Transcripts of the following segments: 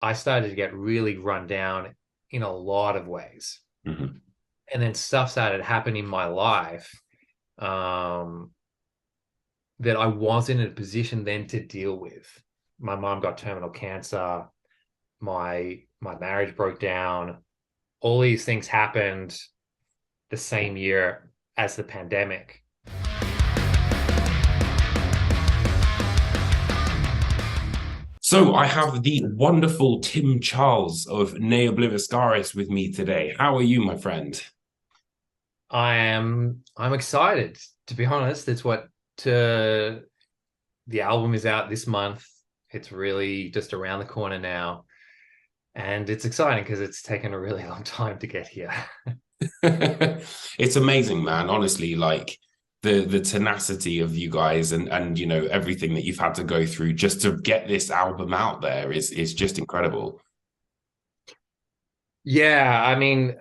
I started to get really run down in a lot of ways. Hmm. And then stuff started happening in my life um, that I wasn't in a position then to deal with. My mom got terminal cancer. My marriage broke down. All these things happened the same year as the pandemic. So I have the wonderful Tim Charles of Ne Obliviscaris with me today. How are you, my friend? I'm excited, to be honest. It's what uh, the album is out this month. It's really just around the corner now. And it's exciting because it's taken a really long time to get here. It's amazing, man. Honestly, like the tenacity of you guys and everything that you've had to go through just to get this album out there is just incredible. Yeah, I mean,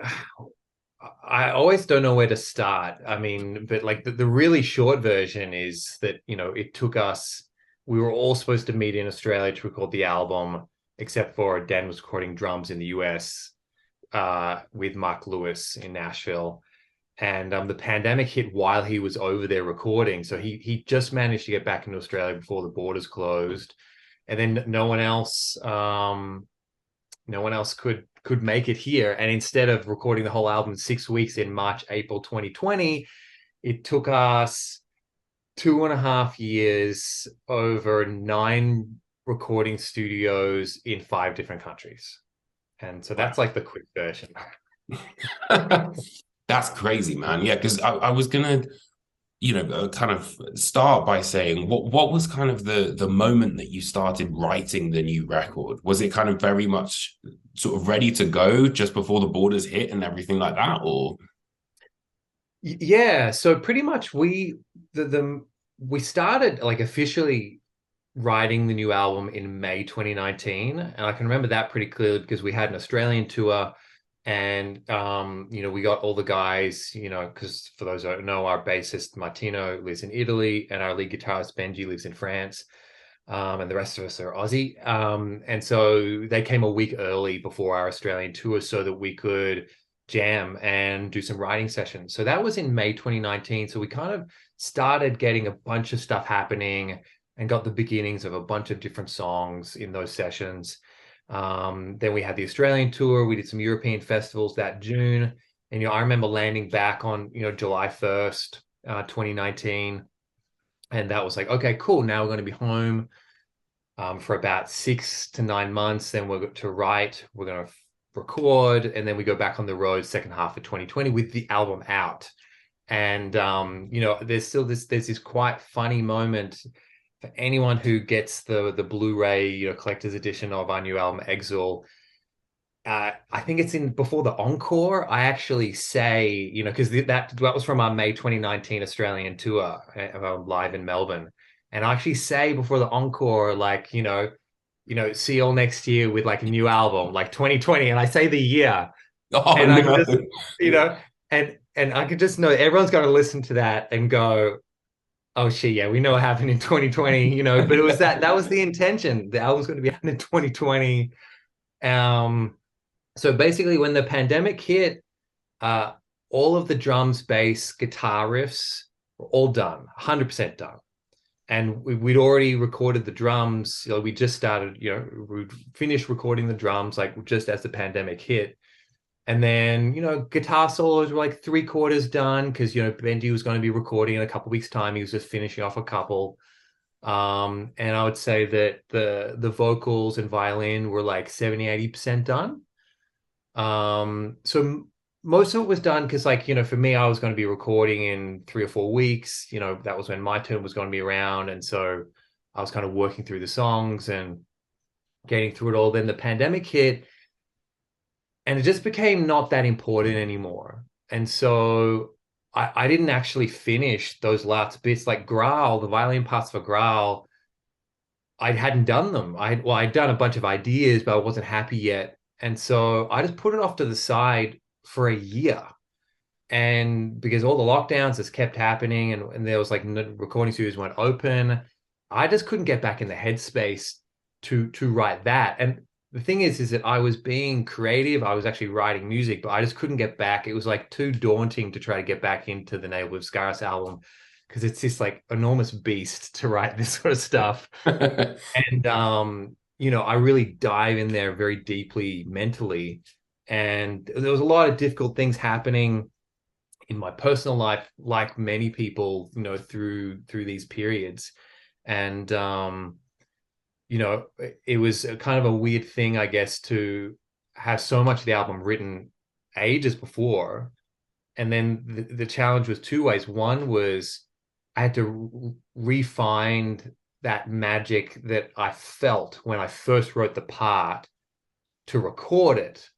I always don't know where to start. I mean, but like the really short version is that, it took us, we were all supposed to meet in Australia to record the album, except for Dan was recording drums in the US with Mark Lewis in Nashville. And the pandemic hit while he was over there recording. So he just managed to get back into Australia before the borders closed. And then no one else could make it here. And instead of recording the whole album in 6 weeks in March, April 2020, it took us 2.5 years over 9 recording studios in 5 different countries. And so that's Wow. like the quick version. That's crazy, man. Yeah, because I was gonna, kind of start by saying what was kind of the moment that you started writing the new record? Was it kind of very much sort of ready to go just before the borders hit and everything like that, or? Yeah, so pretty much we started like officially writing the new album in May 2019, and I can remember that pretty clearly because we had an Australian tour, and we got all the guys, because for those who don't know, our bassist Martino lives in Italy, and our lead guitarist Benji lives in France, and the rest of us are Aussie, and so they came a week early before our Australian tour so that we could jam and do some writing sessions. So that was in May 2019. So we kind of started getting a bunch of stuff happening and got the beginnings of a bunch of different songs in those sessions. Then we had the Australian tour. We did some European festivals that June. And, I remember landing back on, July 1st, 2019. And that was like, okay, cool. Now we're going to be home for about 6 to 9 months. Then we're to write. We're going to record. And then we go back on the road second half of 2020 with the album out. And, there's this quite funny moment for anyone who gets the Blu-ray, collector's edition of our new album Exul. I think it's in before the encore. I actually say, because that was from our May 2019 Australian tour, live in Melbourne, and I actually say before the encore, like, see you all next year with like a new album, like 2020, and I say the year, Oh and I can no. just, you know, and I could just know everyone's going to listen to that and go, oh shit, yeah, we know what happened in 2020, but it was that was the intention. The album's going to be out in 2020. So basically when the pandemic hit, uh all of the drums, bass, guitar riffs were all done, 100% done. And we'd already recorded the drums. We just started, we finished recording the drums like just as the pandemic hit. And then, guitar solos were like three-quarters done because, Benji was going to be recording in a couple weeks' time. He was just finishing off a couple. And I would say that the vocals and violin were like 70, 80% done. So most of it was done because, like, for me, I was going to be recording in 3 or 4 weeks. That was when my turn was going to be around. And so I was kind of working through the songs and getting through it all. Then the pandemic hit and it just became not that important anymore. And so I didn't actually finish those last bits, like Graal, the violin parts for Graal. I hadn't done them. I'd done a bunch of ideas, but I wasn't happy yet. And so I just put it off to the side for a year. And because all the lockdowns just kept happening and there was like recording studios weren't open, I just couldn't get back in the headspace to write that. And the thing is that I was being creative. I was actually writing music, but I just couldn't get back. It was like too daunting to try to get back into the Ne Obliviscaris album because it's this like enormous beast to write this sort of stuff. And I really dive in there very deeply mentally. And there was a lot of difficult things happening in my personal life, like many people, through these periods. And it was a kind of a weird thing, I guess, to have so much of the album written ages before. And then the challenge was two ways. One was I had to re-find that magic that I felt when I first wrote the part to record it.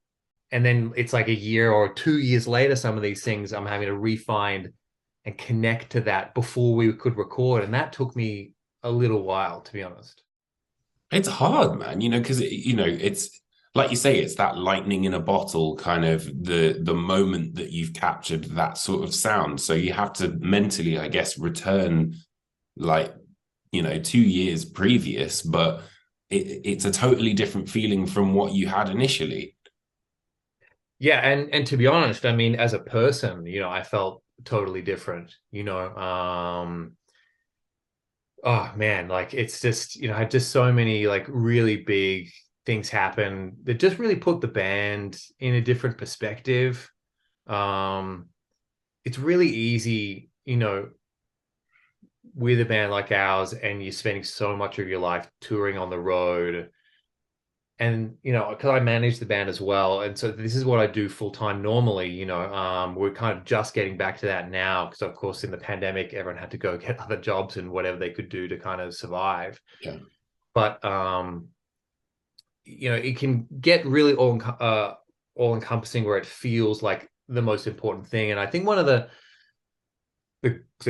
And then it's like a year or 2 years later, some of these things I'm having to re-find and connect to that before we could record. And that took me a little while, to be honest. It's hard, man, because it's like you say, it's that lightning in a bottle kind of the moment that you've captured that sort of sound. So you have to mentally, I guess, return like 2 years previous, but it's a totally different feeling from what you had initially. Yeah, and to be honest, I mean, as a person, I felt totally different. Oh man, like it's just, I had just so many like really big things happen that just really put the band in a different perspective. Um, it's really easy, with a band like ours, and you're spending so much of your life touring on the road. And, because I manage the band as well. And so this is what I do full time normally, we're kind of just getting back to that now because, of course, in the pandemic, everyone had to go get other jobs and whatever they could do to kind of survive. Yeah. But, it can get really all encompassing where it feels like the most important thing. And I think one of the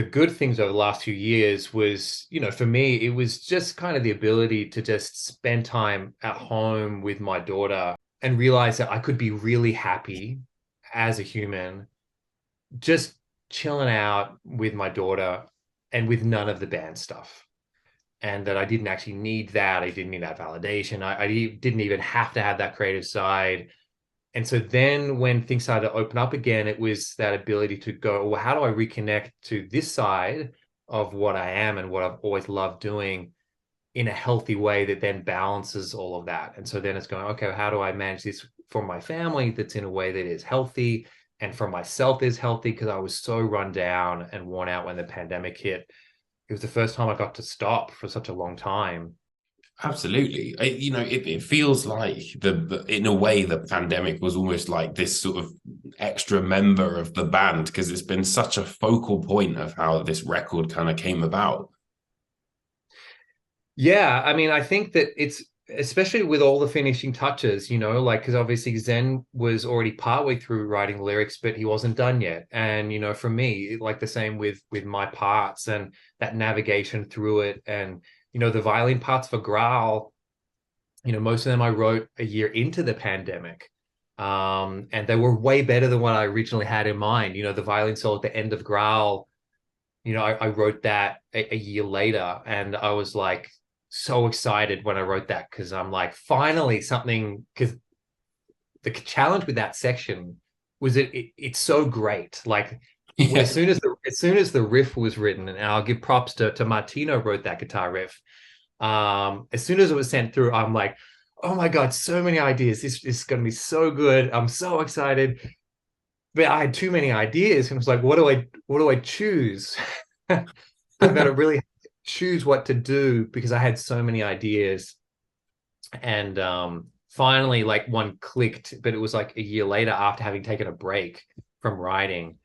good things over the last few years was, for me, it was just kind of the ability to just spend time at home with my daughter and realize that I could be really happy as a human, just chilling out with my daughter and with none of the band stuff. And that I didn't actually need that. I didn't need that validation. I didn't even have to have that creative side. And so then when things started to open up again, it was that ability to go, well, how do I reconnect to this side of what I am and what I've always loved doing in a healthy way that then balances all of that? And so then it's going, okay, how do I manage this for my family that's in a way that is healthy and for myself is healthy? Because I was so run down and worn out when the pandemic hit. It was the first time I got to stop for such a long time. Absolutely. It feels like in a way, the pandemic was almost like this sort of extra member of the band because it's been such a focal point of how this record kind of came about. Yeah, I mean, I think that it's especially with all the finishing touches, like because obviously Zen was already partway through writing lyrics, but he wasn't done yet. And for me, like the same with my parts and that navigation through it, and the violin parts for Growl, most of them I wrote a year into the pandemic. And they were way better than what I originally had in mind. The violin solo at the end of Growl, I wrote that a year later, and I was like so excited when I wrote that because I'm like, finally something, because the challenge with that section was it's so great. Like Yeah. as soon as the riff was written, and I'll give props to Martino wrote that guitar riff. As soon as it was sent through, I'm like, oh my God, so many ideas. This is going to be so good. I'm so excited. But I had too many ideas and it was like, what do I choose? I've got to really choose what to do because I had so many ideas. And finally, like one clicked, but it was like a year later after having taken a break from writing.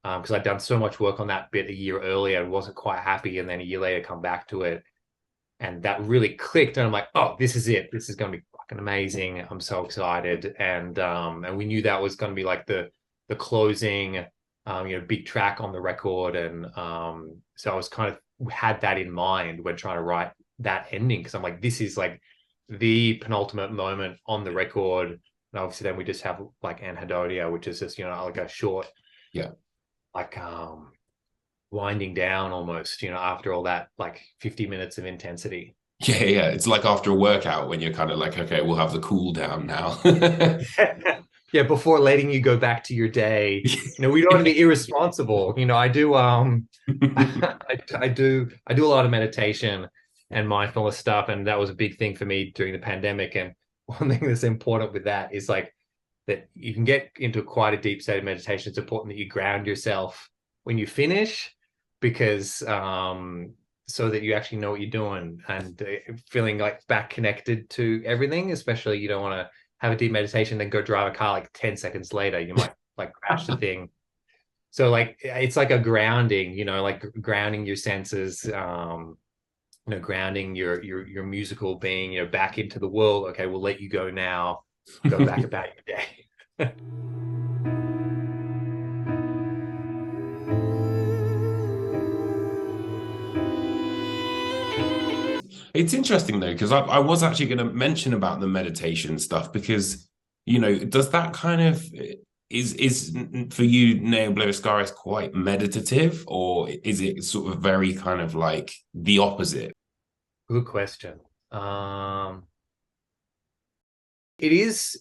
Because I'd done so much work on that bit a year earlier and wasn't quite happy. And then a year later, come back to it. And that really clicked. And I'm like, oh, this is it. This is going to be fucking amazing. I'm so excited. And we knew that was going to be like the closing, big track on the record. And so I was kind of had that in mind when trying to write that ending because I'm like, this is like the penultimate moment on the record. And obviously, then we just have like Anhedonia, which is just like a short, Yeah. like winding down almost, after all that like 50 minutes of intensity. Yeah. It's like after a workout when you're kind of like, okay, we'll have the cool down now. Yeah, before letting you go back to your day. We don't want to be irresponsible. I do I do a lot of meditation and mindfulness stuff, and that was a big thing for me during the pandemic. And one thing that's important with that is like that you can get into quite a deep state of meditation. It's important that you ground yourself when you finish, because so that you actually know what you're doing, and feeling like back connected to everything. Especially, you don't want to have a deep meditation, then go drive a car like 10 seconds later. You might like crash the thing. So like it's like a grounding, like grounding your senses, grounding your musical being, back into the world. Okay, we'll let you go now. Go back about your day. It's interesting though, because I was actually going to mention about the meditation stuff because, does that kind of is for you, Ne Obliviscaris, quite meditative, or is it sort of very kind of like the opposite? Good question. It is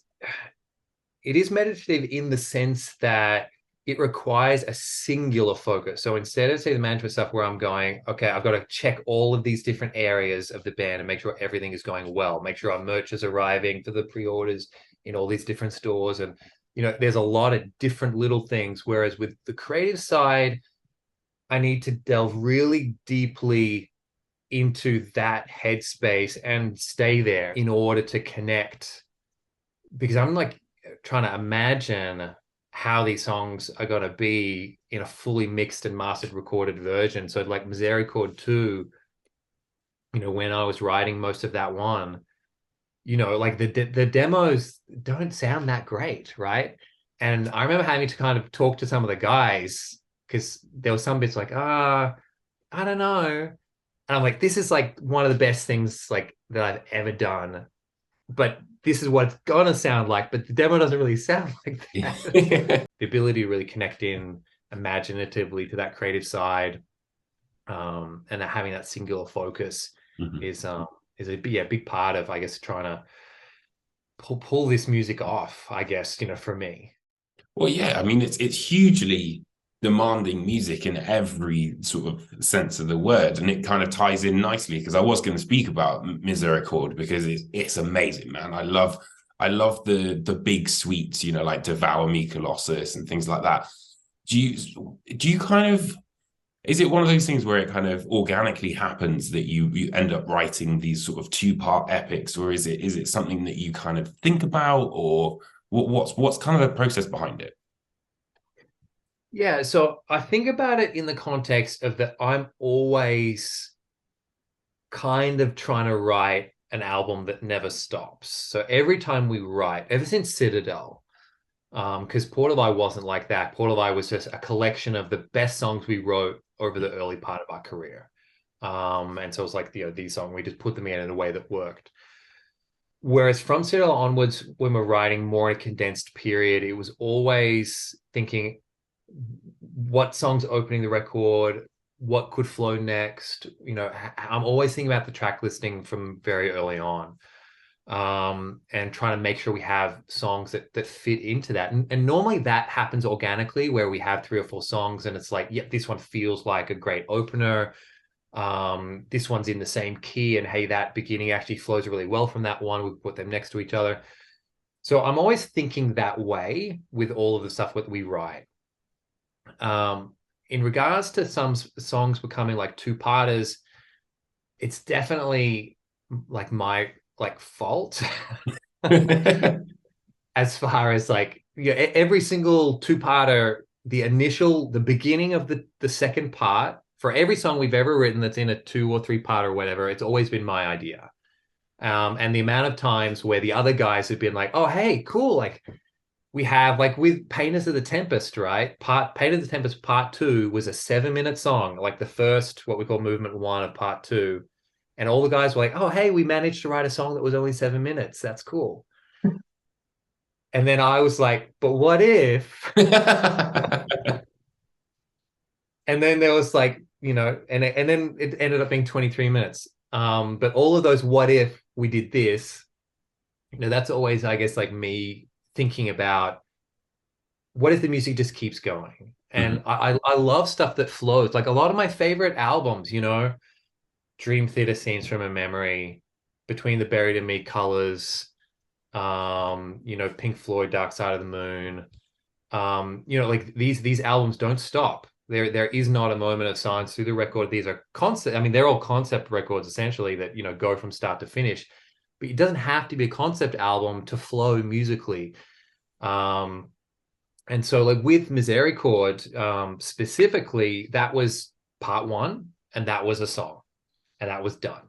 it is meditative in the sense that it requires a singular focus. So instead of, say, the management stuff where I'm going, okay, I've got to check all of these different areas of the band and make sure everything is going well, make sure our merch is arriving for the pre-orders in all these different stores. And, there's a lot of different little things. Whereas with the creative side, I need to delve really deeply into that headspace and stay there in order to connect, because I'm like trying to imagine how these songs are going to be in a fully mixed and mastered recorded version. So like Misericorde 2, when I was writing most of that one, like the demos don't sound that great, right? And I remember having to kind of talk to some of the guys, because there were some bits like, I don't know. And I'm like, this is like one of the best things like that I've ever done, but this is what it's gonna sound like. But the demo doesn't really sound like that. The ability to really connect in imaginatively to that creative side, and having that singular focus Mhm. is a big part of, I guess, trying to pull this music off, I guess, for me. Well, yeah, I mean it's hugely demanding music in every sort of sense of the word, and it kind of ties in nicely because I was going to speak about Misericorde because it's amazing, man. I love the big suites, like Devour Me Colossus and things like that. Do you kind of is it one of those things where it kind of organically happens that you end up writing these sort of two-part epics, or is it something that you kind of think about, or what's kind of the process behind it? Yeah, so I think about it in the context of that I'm always kind of trying to write an album that never stops. So every time we write, ever since Citadel, because Port of I wasn't like that. Port of I was just a collection of the best songs we wrote over the early part of our career. And so it was like, these songs, we just put them in a way that worked. Whereas from Citadel onwards, when we're writing more in a condensed period, it was always thinking what songs opening the record, what could flow next. I'm always thinking about the track listing from very early on, and trying to make sure we have songs that fit into that. And normally that happens organically, where we have 3 or 4 songs and it's like, yep, this one feels like a great opener. This one's in the same key, and hey, that beginning actually flows really well from that one. We put them next to each other. So I'm always thinking that way with all of the stuff that we write. In regards to some songs becoming like two-parters, it's definitely like my like fault. As far as like, every single two-parter, the beginning of the second part for every song we've ever written that's in a 2 or 3 part or whatever, it's always been my idea. And the amount of times where the other guys have been like, oh, hey, cool, like we have, like with Painters of the Tempest, right? Painters of the Tempest part 2 was a 7-minute song, like the first, what we call movement 1 of part 2. And all the guys were like, oh, hey, we managed to write a song that was only 7 minutes. That's cool. And then I was like, but what if? And then there was like, and then it ended up being 23 minutes. But all of those what if we did this, that's always, I guess, like me thinking about what if the music just keeps going? And Mhm. I love stuff that flows. Like a lot of my favorite albums, Dream Theater Scenes from a Memory, Between the Buried and Me Colors, Pink Floyd Dark Side of the Moon. Like these albums don't stop. There is not a moment of silence through the record. These are concept. I mean, they're all concept records essentially that go from start to finish. But it doesn't have to be a concept album to flow musically. Um, and so like with Misericorde, specifically, that was part one, and that was a song, and that was done.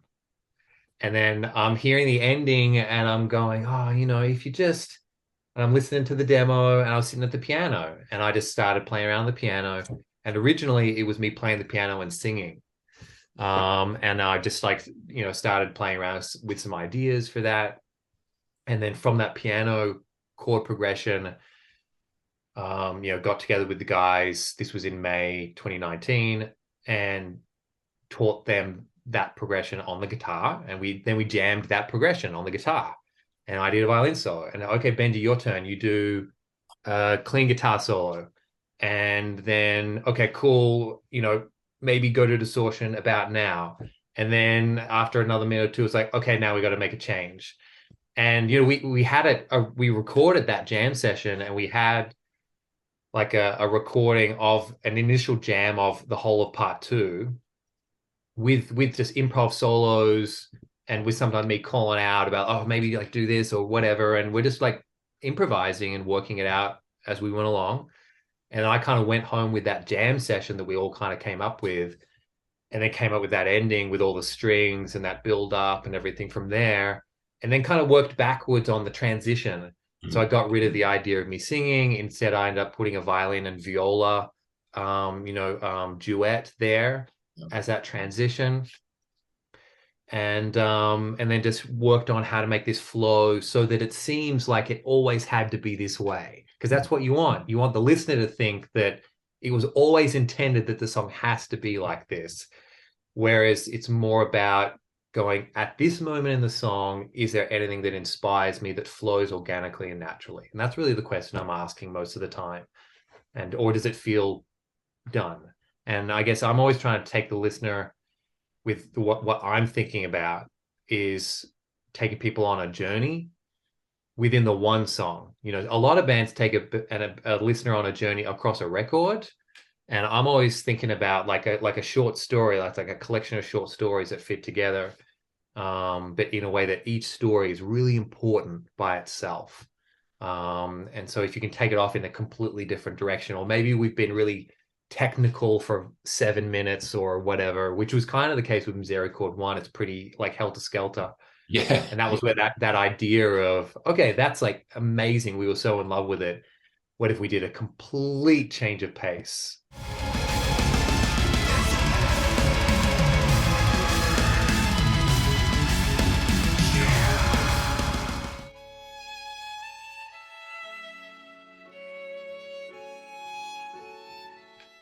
And then I'm hearing the ending and I'm going, oh, if you just, and I'm listening to the demo and I was sitting at the piano and I just started playing around the piano. And originally it was me playing the piano and singing. And I just like, started playing around with some ideas for that. And then from that piano chord progression, got together with the guys. This was in May 2019 and taught them that progression on the guitar. And we jammed that progression on the guitar. And I did a violin solo. And okay, Benji, your turn. You do a clean guitar solo. And then, okay, cool, maybe go to distortion about now. And then after another minute or two, it's like, okay, now we got to make a change. And we had we recorded that jam session and we had like a recording of an initial jam of the whole of part two with just improv solos and with sometimes me calling out about, oh, maybe like do this or whatever. And we're just like improvising and working it out as we went along. And I kind of went home with that jam session that we all kind of came up with, and then came up with that ending with all the strings and that build up and everything from there. And then kind of worked backwards on the transition. So I Mhm. got rid of the idea of me singing. Instead, I ended up putting a violin and viola, duet there Yeah. as that transition. And then just worked on how to make this flow so that it seems like it always had to be this way. Because that's what you want. You want the listener to think that it was always intended that the song has to be like this. Whereas it's more about going at this moment in the song, is there anything that inspires me that flows organically and naturally? And that's really the question I'm asking most of the time. Or does it feel done? And I guess I'm always trying to take the listener with what I'm thinking about is taking people on a journey within the one song. A lot of bands take a listener on a journey across a record, and I'm always thinking about like a short story, that's like a collection of short stories that fit together, but in a way that each story is really important by itself. And so if you can take it off in a completely different direction, or maybe we've been really technical for 7 minutes or whatever, which was kind of the case with Misericorde 1. It's pretty like helter skelter. Yeah. And that was where that idea of, okay, that's like amazing. We were so in love with it. What if we did a complete change of pace?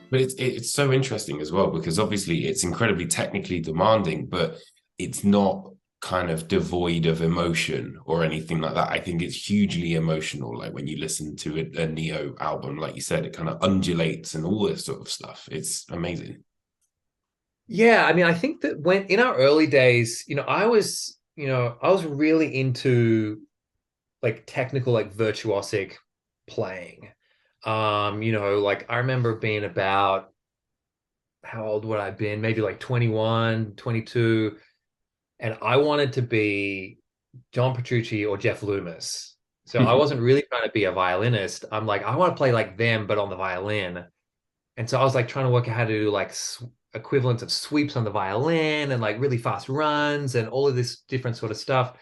But it's so interesting as well because obviously it's incredibly technically demanding, but it's not kind of devoid of emotion or anything like that. I think it's hugely emotional. Like when you listen to a Neo album, like you said, it kind of undulates and all this sort of stuff. It's amazing. Yeah, I mean, I think that when in our early days, I was really into like technical, like virtuosic playing. Like I remember being about, how old would I have been? Maybe like 21, 22. And I wanted to be John Petrucci or Jeff Loomis. So I wasn't really trying to be a violinist. I'm like, I want to play like them, but on the violin. And so I was like trying to work out how to do like equivalents of sweeps on the violin and like really fast runs and all of this different sort of stuff.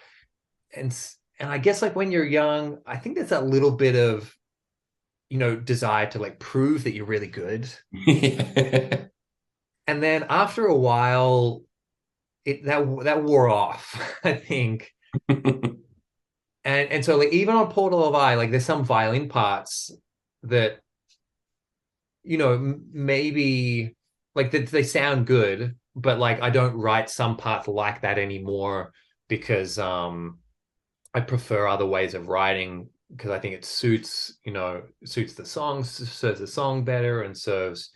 And I guess like when you're young, I think there's that little bit of, desire to like prove that you're really good. And then after a while, that wore off, I think. And so like even on Portal of I, like there's some violin parts that maybe like that they sound good, but like I don't write some parts like that anymore because I prefer other ways of writing because I think it suits, suits the song, serves the song better and serves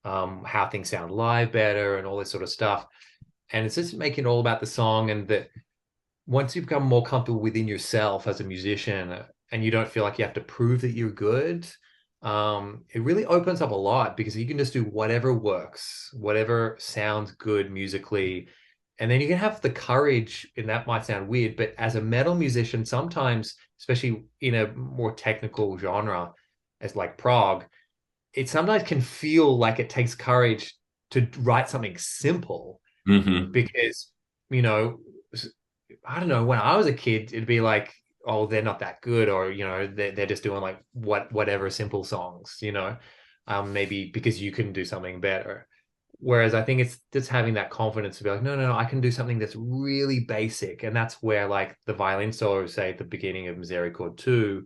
how things sound live better and all this sort of stuff. And it's just making it all about the song, and that once you become more comfortable within yourself as a musician and you don't feel like you have to prove that you're good, it really opens up a lot because you can just do whatever works, whatever sounds good musically. And then you can have the courage, and that might sound weird, but as a metal musician, sometimes, especially in a more technical genre, as like prog, it sometimes can feel like it takes courage to write something simple Hmm. because, you know, I don't know, when I was a kid, it'd be like, oh, they're not that good, or, they're just doing like whatever simple songs, maybe because you can do something better. Whereas I think it's just having that confidence to be like, no, no, no, I can do something that's really basic. And that's where like the violin solo, say at the beginning of Misericorde 2,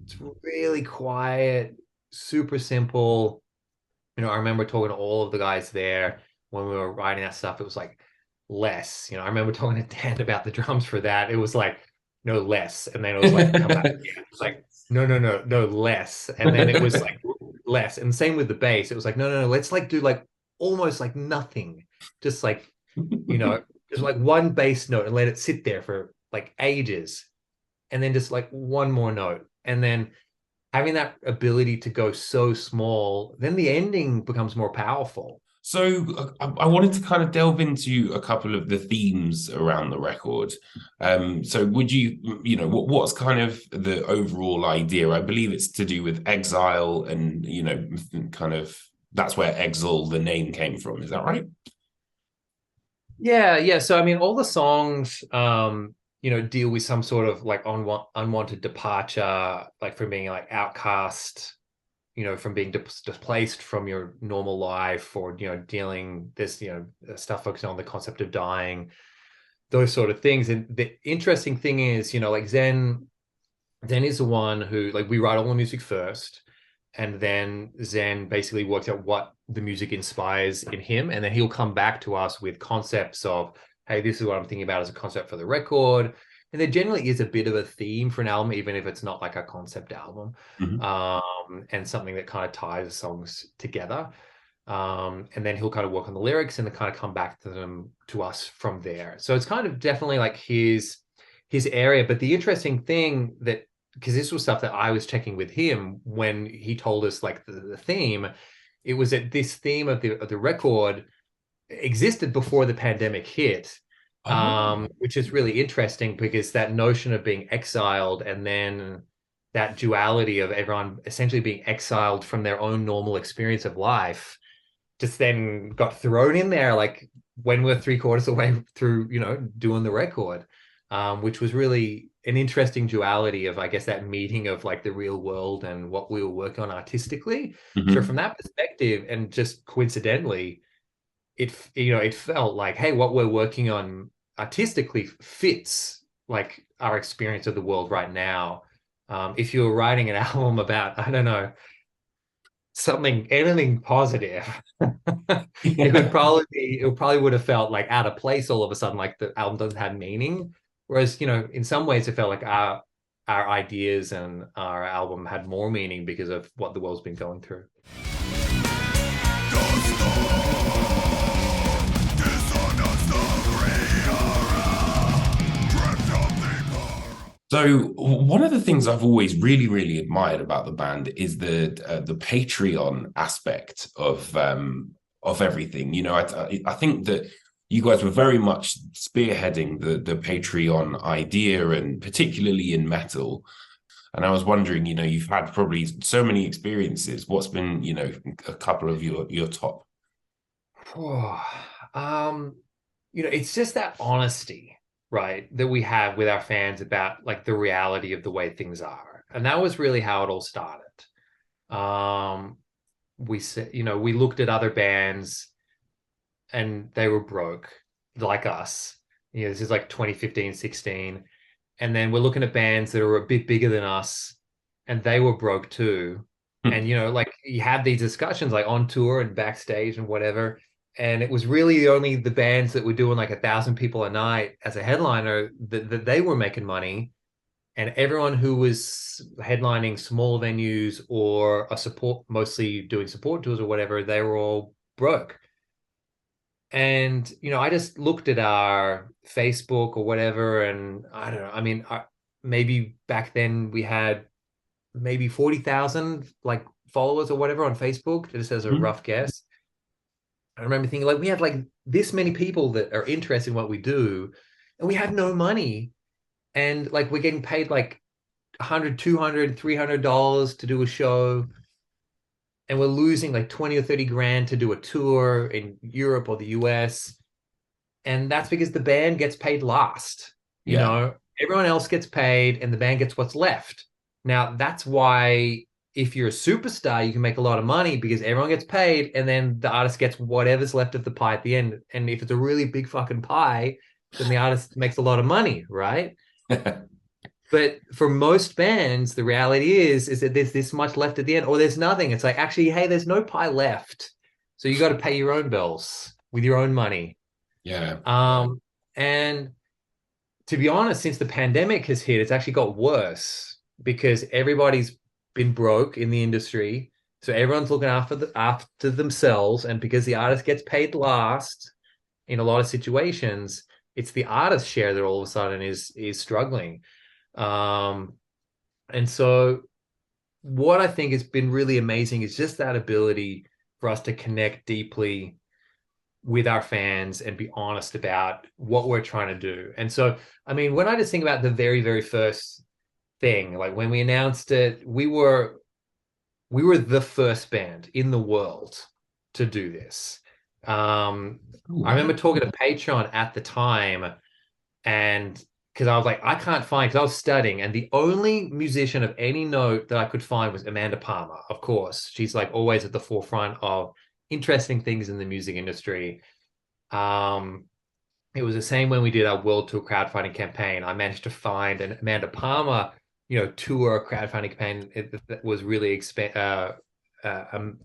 it's really quiet, super simple. I remember talking to all of the guys there when we were writing that stuff. It was like less. I remember talking to Dan about the drums for that. It was like, no, less. And then it was like, come back. Yeah. It was like, no, no, no, no, less. And then it was like less. And same with the bass. It was like, no, no, no, let's like do like almost like nothing. Just like, you know, just like one bass note and let it sit there for like ages. And then just like one more note. And then having that ability to go so small, then the ending becomes more powerful. So I wanted to kind of delve into a couple of the themes around the record. So would what's kind of the overall idea? I believe it's to do with exile and, kind of that's where Exul, the name came from. Is that right? Yeah, yeah. So I mean, all the songs, deal with some sort of like unwanted departure, like from being like outcast, from being displaced from your normal life, or dealing this, stuff focusing on the concept of dying, those sort of things. And the interesting thing is, like Zen is the one who, like, we write all the music first, and then Zen basically works out what the music inspires in him, and then he'll come back to us with concepts of, hey, this is what I'm thinking about as a concept for the record. And there generally is a bit of a theme for an album, even if it's not like a concept album, Mhm. and something that kind of ties the songs together. And then he'll kind of work on the lyrics and then kind of come back to them to us from there. So it's kind of definitely like his area. But the interesting thing that, because this was stuff that I was checking with him when he told us like the theme, it was that this theme of the record existed before the pandemic hit, Oh. which is really interesting because that notion of being exiled, and then that duality of everyone essentially being exiled from their own normal experience of life just then got thrown in there, like when we're three-quarters away through, doing the record, which was really an interesting duality of, I guess, that meeting of like the real world and what we were working on artistically. So Mhm. from that perspective, and just coincidentally, it felt like, hey, what we're working on artistically fits like our experience of the world right now. If you were writing an album about, I don't know, something, anything positive, Yeah. it probably would have felt like out of place all of a sudden, like the album doesn't have meaning. Whereas, in some ways it felt like our ideas and our album had more meaning because of what the world's been going through. So one of the things I've always really, really admired about the band is the Patreon aspect of everything. I think that you guys were very much spearheading the Patreon idea, and particularly in metal. And I was wondering, you've had probably so many experiences. What's been, a couple of your top? um, it's just that honesty, right, that we have with our fans about like the reality of the way things are. And that was really how it all started. Um, we said, we looked at other bands and they were broke like us. This is like 2015, 16. And then we're looking at bands that are a bit bigger than us and they were broke too. And, like you have these discussions like on tour and backstage and whatever. And it was really only the bands that were doing like 1,000 people a night as a headliner that they were making money. And everyone who was headlining small venues or a support, mostly doing support tours or whatever, they were all broke. And, I just looked at our Facebook or whatever, and I don't know. I mean, maybe back then we had maybe 40,000 like followers or whatever on Facebook, just as a Mhm. rough guess. I remember thinking like we have like this many people that are interested in what we do, and we have no money. And like we're getting paid like 100, 200, $300 to do a show, and we're losing like 20 or 30 grand to do a tour in Europe or the US. And that's because the band gets paid last. Yeah. Everyone else gets paid and the band gets what's left. Now, that's why if you're a superstar, you can make a lot of money because everyone gets paid and then the artist gets whatever's left of the pie at the end. And if it's a really big fucking pie, then the artist makes a lot of money, right? But for most bands, the reality is that there's this much left at the end, or there's nothing. It's like, actually, hey, there's no pie left. So you got to pay your own bills with your own money. Yeah. And to be honest, since the pandemic has hit, it's actually got worse because everybody's been broke in the industry. So everyone's looking after themselves. And because the artist gets paid last in a lot of situations, it's the artist share that all of a sudden is struggling. Um, and so what I think has been really amazing is just that ability for us to connect deeply with our fans and be honest about what we're trying to do. And so, I mean, when I just think about the very, very first thing, like when we announced it, we were the first band in the world to do this. Oh, I wow. remember talking to Patreon at the time, and because I was like, I can't find, because I was studying, and the only musician of any note that I could find was Amanda Palmer. Of course, she's like always at the forefront of interesting things in the music industry. Um, it was the same when we did our World Tour crowdfunding campaign. I managed to find an Amanda Palmer, tour crowdfunding campaign that was really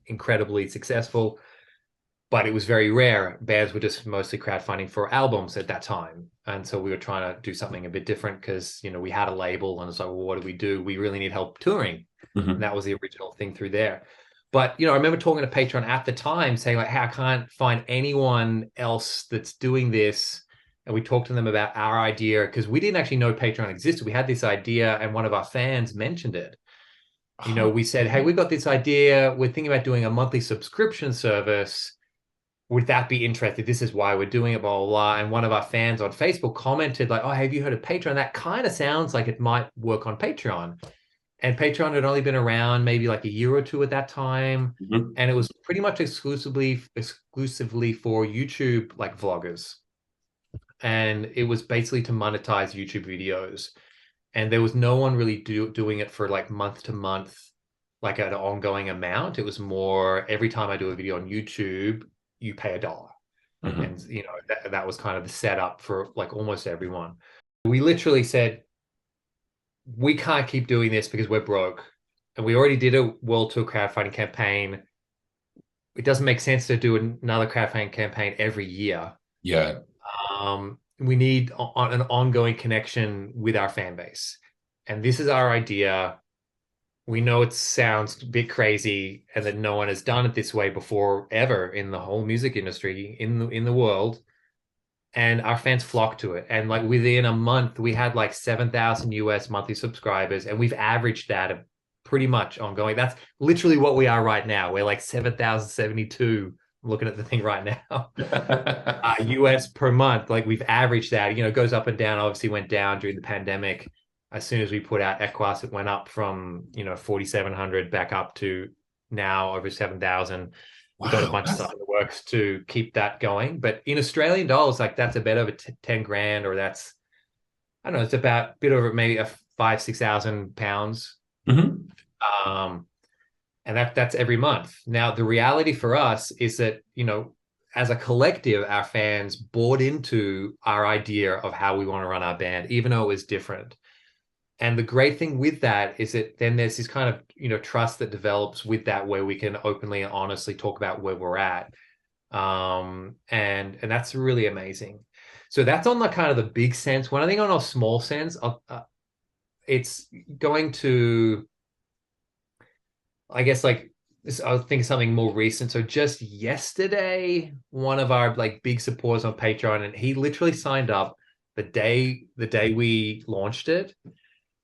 incredibly successful, but it was very rare. Bands were just mostly crowdfunding for albums at that time. And so we were trying to do something a bit different because, we had a label and it's like, well, what do we do? We really need help touring. And Mhm. that was the original thing through there. But, I remember talking to Patreon at the time saying like, hey, I can't find anyone else that's doing this. And we talked to them about our idea because we didn't actually know Patreon existed. We had this idea and one of our fans mentioned it. Oh, We said, hey, we got this idea. We're thinking about doing a monthly subscription service. Would that be interesting? This is why we're doing it, blah, blah, blah. And one of our fans on Facebook commented like, oh, have you heard of Patreon? That kind of sounds like it might work on Patreon. And Patreon had only been around maybe like a year or two at that time. mhm. And it was pretty much exclusively for YouTube like vloggers. And it was basically to monetize YouTube videos. And there was no one really doing it for like month to month, like an ongoing amount. It was more every time I do a video on YouTube, you pay $1. And Mhm. that was kind of the setup for like almost everyone. We literally said we can't keep doing this because we're broke, and we already did a world tour crowdfunding campaign. It doesn't make sense to do another crowdfunding campaign every year. Yeah. We need an ongoing connection with our fan base, and this is our idea. We know it sounds a bit crazy and that no one has done it this way before ever in the whole music industry in the world. And our fans flocked to it. And like within a month, we had like 7,000 US monthly subscribers, and we've averaged that pretty much ongoing. That's literally what we are right now. We're like 7,072. I'm looking at the thing right now. US per month. Like we've averaged that. It goes up and down. Obviously, went down during the pandemic. As soon as we put out Equus, it went up from 4,700 back up to now over 7,000. We've got a Wow. bunch of stuff in the works to keep that going. But in Australian dollars, like that's a bit over 10 grand, or that's, I don't know, it's about a bit over maybe a 5,000 6,000 pounds. Mhm. Um, and that's every month. Now, the reality for us is that, as a collective, our fans bought into our idea of how we want to run our band, even though it was different. And the great thing with that is that then there's this kind of, trust that develops with that where we can openly and honestly talk about where we're at. And that's really amazing. So that's on the kind of the big sense. When I think on a small sense, it's going to, I guess, like I was thinking something more recent. So just yesterday, one of our like big supporters on Patreon, and he literally signed up the day we launched it,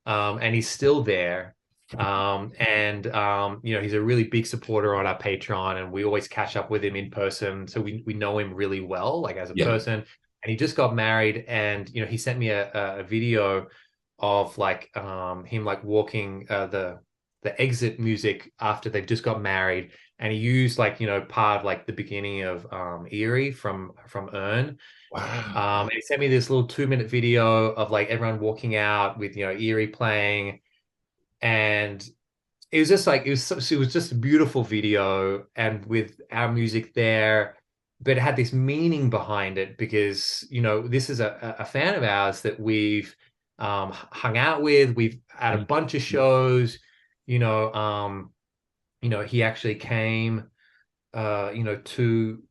and he's still there. And he's a really big supporter on our Patreon, and we always catch up with him in person. So we know him really well, like as a Yeah. person. And he just got married, and he sent me a video of like him like walking the exit music after they've just got married, and he used like part of like the beginning of Eerie from Earn. Wow. And he sent me this little 2-minute video of like everyone walking out with Eerie playing, and it was just like it was just a beautiful video, and with our music there, but it had this meaning behind it because this is a fan of ours that we've hung out with. We've had a bunch of shows. You know, he actually came to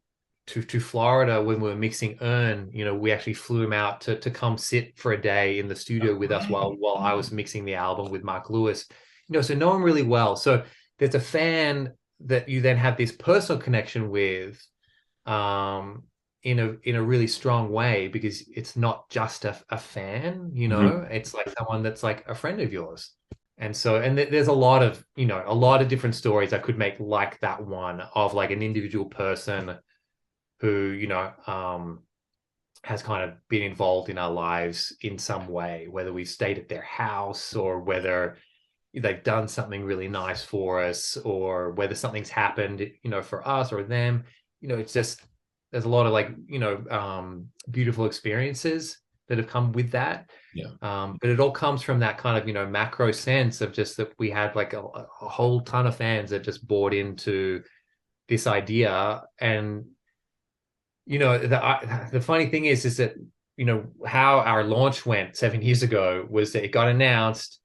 Florida when we were mixing Earn. We actually flew him out to come sit for a day in the studio with us while I was mixing the album with Mark Lewis. So know him really well. So there's a fan that you then have this personal connection with, in a really strong way, because it's not just a fan, Mhm. it's like someone that's like a friend of yours. And there's a lot of different stories I could make like that one of like an individual person who, has kind of been involved in our lives in some way, whether we've stayed at their house or whether they've done something really nice for us, or whether something's happened, for us or them. It's just, there's a lot of like, beautiful experiences that have come with that. Yeah. But it all comes from that kind of, macro sense of just that we had like a whole ton of fans that just bought into this idea. And the funny thing is that how our launch went 7 years ago was that it got announced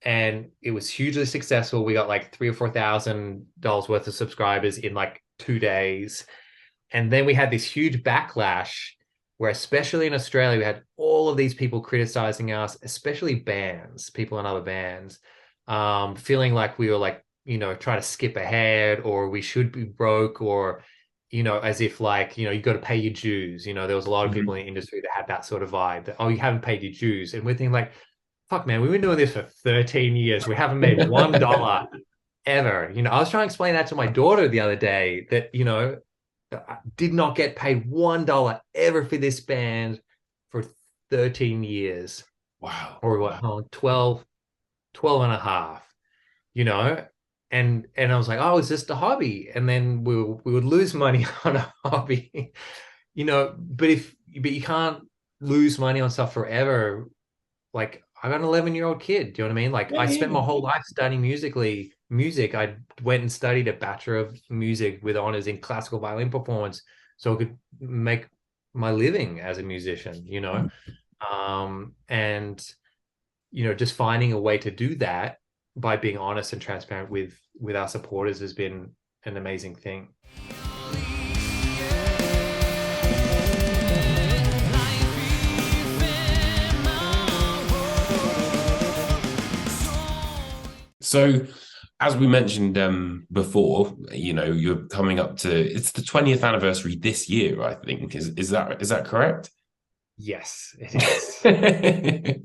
and it was hugely successful. We got like $3,000 or $4,000 worth of subscribers in like 2 days. And then we had this huge backlash where, especially in Australia, we had all of these people criticizing us, especially bands, people in other bands, feeling like we were like, trying to skip ahead, or we should be broke, or, as if like, you got to pay your dues. There was a lot of people Mhm. in the industry that had that sort of vibe that, oh, you haven't paid your dues. And we're thinking like, fuck, man, we've been doing this for 13 years. We haven't made $1 ever. I was trying to explain that to my daughter the other day that, I did not get paid $1 ever for this band for 13 years, Wow. or what, 12 and a half, you know? And I was like, oh, it's just a hobby. And then we would lose money on a hobby, but you can't lose money on stuff forever. Like, I got an 11-year-old kid. Do you know what I mean? Like, Yeah, I yeah, spent my yeah. whole life studying music. I went and studied a Bachelor of Music with honors in classical violin performance so I could make my living as a musician. And just finding a way to do that by being honest and transparent with our supporters has been an amazing thing. So, as we mentioned before, you're coming up to it's the 20th anniversary this year, I think. Is that correct? Yes, it is.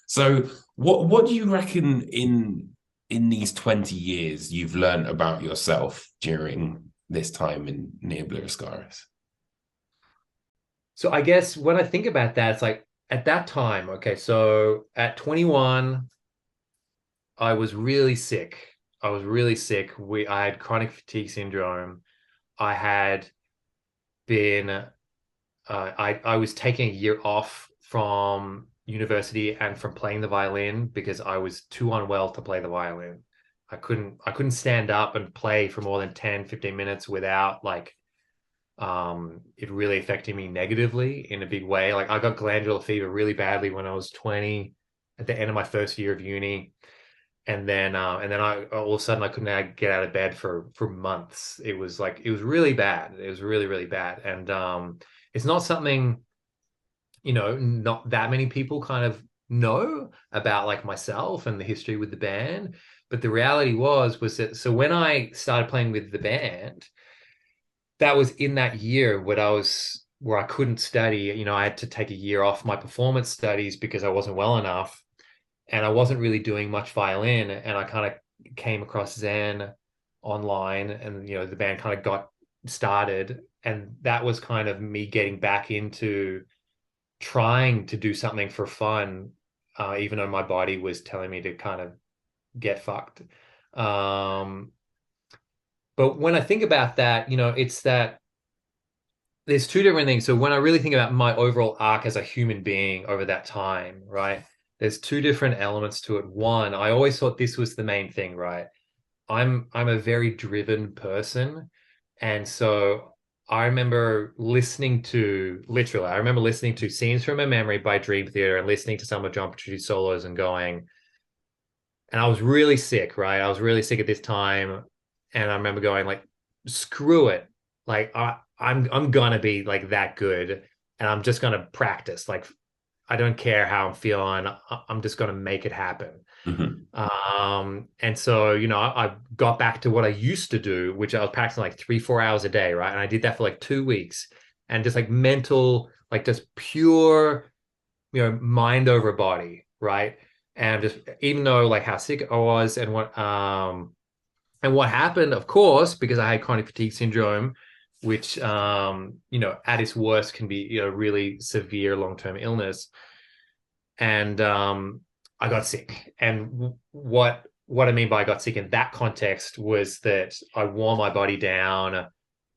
So, what do you reckon in these 20 years you've learned about yourself during this time in Ne Obliviscaris? So I guess when I think about that, it's like at that time, okay, so at 21, I was really sick. I was really sick. I had chronic fatigue syndrome. I had been I was taking a year off from university and from playing the violin because I was too unwell to play the violin. I couldn't stand up and play for more than 10, 15 minutes without like it really affecting me negatively in a big way. Like, I got glandular fever really badly when I was 20 at the end of my first year of uni. And then I all of a sudden I couldn't get out of bed for months. It was like it was really bad. It was really, really bad. And it's not something, not that many people kind of know about, like myself and the history with the band. But the reality was that, so when I started playing with the band, that was in that year where I couldn't study. I had to take a year off my performance studies because I wasn't well enough, and I wasn't really doing much violin. And I kind of came across Zen online, and the band kind of got started, and that was kind of me getting back into trying to do something for fun, even though my body was telling me to kind of get fucked. Um, but when I think about that, it's that there's two different things. So when I really think about my overall arc as a human being over that time, right? There's two different elements to it. One, I always thought this was the main thing, right? I'm a very driven person. And so I remember listening to Scenes from a Memory by Dream Theater and listening to some of John Petrucci's solos and going, and I was really sick, right? I was really sick at this time. And I remember going like, screw it. Like I'm gonna be like that good, and I'm just gonna practice. Like I don't care how I'm feeling. I'm just gonna make it happen. Hmm. And so, I got back to what I used to do, which I was practicing like 3, 4 hours a day, right? And I did that for like 2 weeks, and just like mental, like just pure, mind over body, right? And just even though like how sick I was and what happened, of course, because I had chronic fatigue syndrome, which at its worst can be, really severe long-term illness. And I got sick. And what I mean by I got sick in that context was that I wore my body down.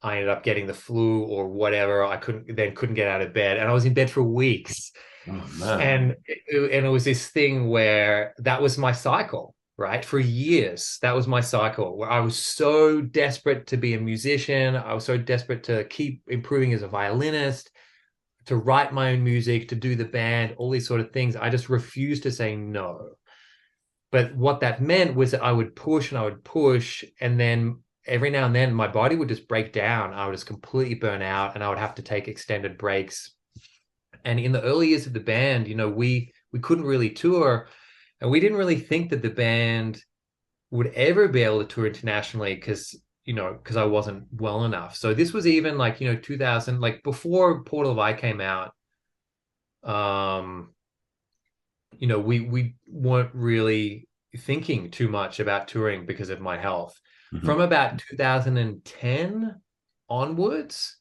I ended up getting the flu or whatever. I couldn't get out of bed, and I was in bed for weeks. Oh man. And it was this thing where that was my cycle, right? For years, that was my cycle where I was so desperate to be a musician. I was so desperate to keep improving as a violinist, to write my own music, to do the band, all these sort of things. I just refused to say no. But what that meant was that I would push and I would push, and then every now and then my body would just break down. I would just completely burn out, and I would have to take extended breaks. And in the early years of the band, we couldn't really tour, and we didn't really think that the band would ever be able to tour internationally because I wasn't well enough. So this was even like 2000, like before Portal of I came out. um we weren't really thinking too much about touring because of my health. From Hmm. about 2010 onwards,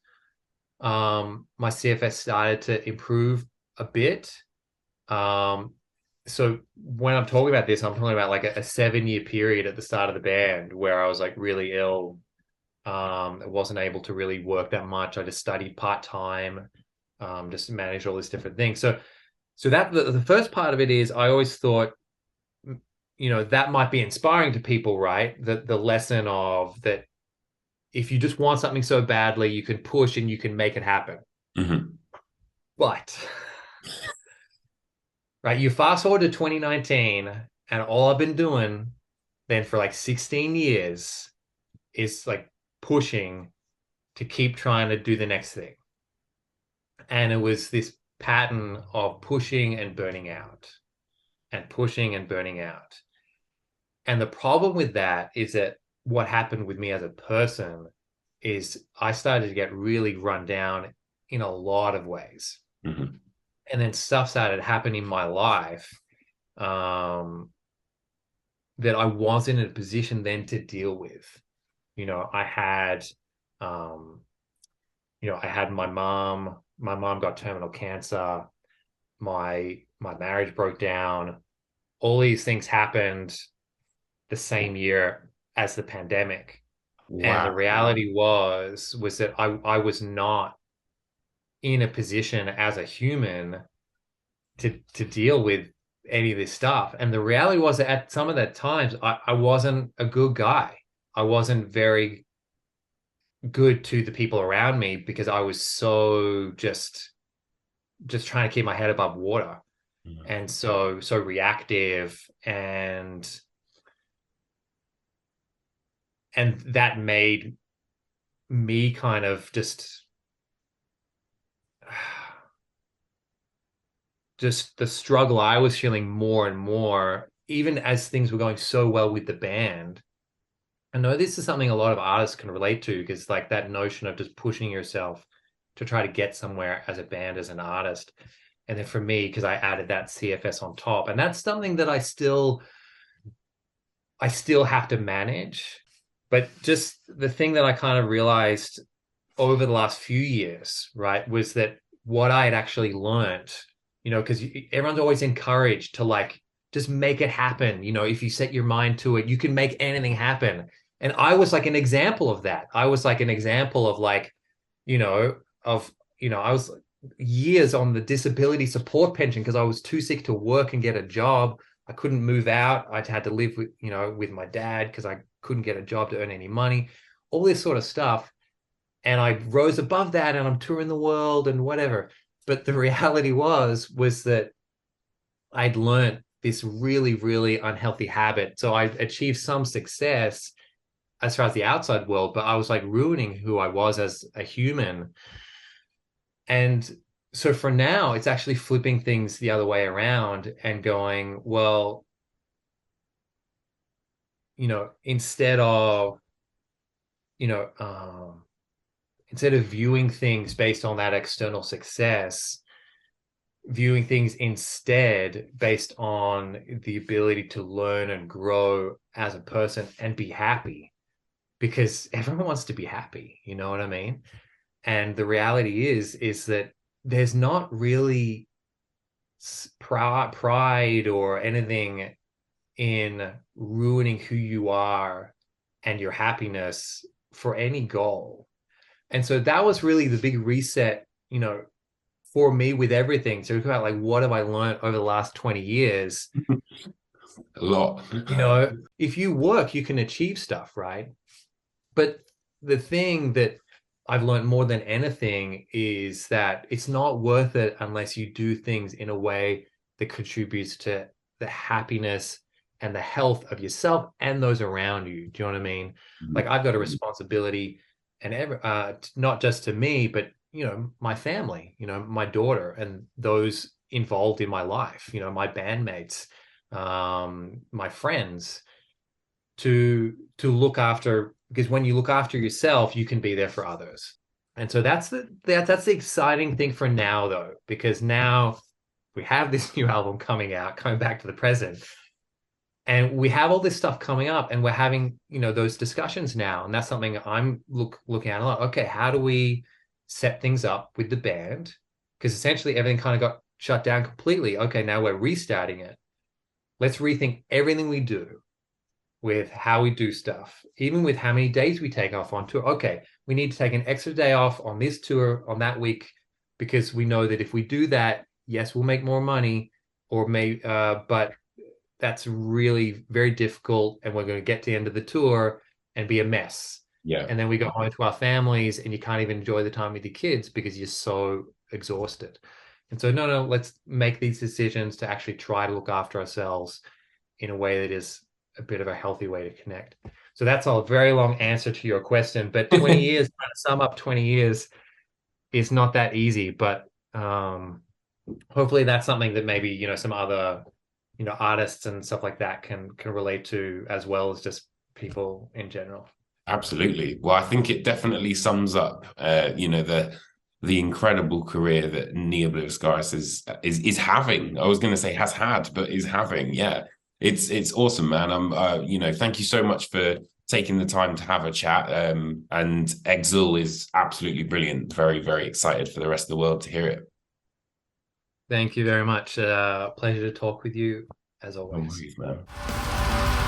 my CFS started to improve a bit. Um, so when I'm talking about this, I'm talking about like a 7 year period at the start of the band where I was like really ill. I wasn't able to really work that much. I just studied part time, just managed all these different things. So that the first part of it is I always thought, that might be inspiring to people, right? The lesson of that if you just want something so badly, you can push and you can make it happen. Hmm. But right, you fast forward to 2019, and all I've been doing then for like 16 years is like pushing to keep trying to do the next thing. And it was this pattern of pushing and burning out and pushing and burning out. And the problem with that is that what happened with me as a person is I started to get really run down in a lot of ways. Hmm. And then stuff started happening in my life, um, that I wasn't in a position then to deal with. You know, I had, um, I had my mom. My mom got terminal cancer. My marriage broke down. All these things happened the same year as the pandemic. And the Wow. reality was that I was not in a position as a human to deal with any of this stuff. And the reality was that at some of that times I wasn't a good guy. I wasn't very good to the people around me because I was so just trying to keep my head above water, Mhm. and so reactive. And And that made me kind of just the struggle I was feeling more and more, even as things were going so well with the band. I know this is something a lot of artists can relate to, because like that notion of just pushing yourself to try to get somewhere as a band, as an artist. And then for me, because I added that CFS on top, and that's something that I still have to manage. But just the thing that I kind of realized over the last few years, right, was that what I had actually learned, because everyone's always encouraged to like just make it happen. If you set your mind to it, you can make anything happen. And I was like an example of that. I was like an example of like, you know, I was years on the disability support pension because I was too sick to work and get a job. I couldn't move out. I had to live with my dad because I couldn't get a job to earn any money, all this sort of stuff. And I rose above that and I'm touring the world and whatever. But the reality was that I'd learned this really, really unhealthy habit. So I achieved some success as far as the outside world, but I was like ruining who I was as a human. And so for now, it's actually flipping things the other way around and going, well, instead of, you know, instead of viewing things based on that external success, viewing things instead based on the ability to learn and grow as a person and be happy, because everyone wants to be happy. You know what I mean? And the reality is that there's not really pride or anything in ruining who you are and your happiness for any goal. And so that was really the big reset, for me with everything. So about like, what have I learned over the last 20 years? A lot. If you work, you can achieve stuff, right? But the thing that I've learned more than anything is that it's not worth it unless you do things in a way that contributes to the happiness and the health of yourself and those around you. Do you know what I mean? Like I've got a responsibility, and not just to me, but my family, my daughter and those involved in my life, my bandmates, my friends, to look after, because when you look after yourself, you can be there for others. And so that's the exciting thing for now, though, because now we have this new album coming back to the present, and we have all this stuff coming up, and we're having those discussions now, and that's something I'm looking at a lot. Okay, how do we set things up with the band? Because essentially everything kind of got shut down completely. Okay, now we're restarting it. Let's rethink everything we do, with how we do stuff, even with how many days we take off on tour. Okay, we need to take an extra day off on this tour on that week, because we know that if we do that, yes, we'll make more money, but that's really very difficult, and we're going to get to the end of the tour and be a mess. Yeah. And then we go home to our families and you can't even enjoy the time with your kids because you're so exhausted. And so, no, let's make these decisions to actually try to look after ourselves in a way that is a bit of a healthy way to connect. So that's a very long answer to your question, but 20 years, trying to sum up 20 years is not that easy, but hopefully that's something that maybe, some other, artists and stuff like that can relate to, as well as just people in general. Absolutely. Well, I think it definitely sums up, the incredible career that Ne Obliviscaris is having. I was going to say has had, but is having. Yeah, it's awesome, man. Thank you so much for taking the time to have a chat. And Exul is absolutely brilliant. Very, very excited for the rest of the world to hear it. Thank you very much. Pleasure to talk with you as always. No worries, man.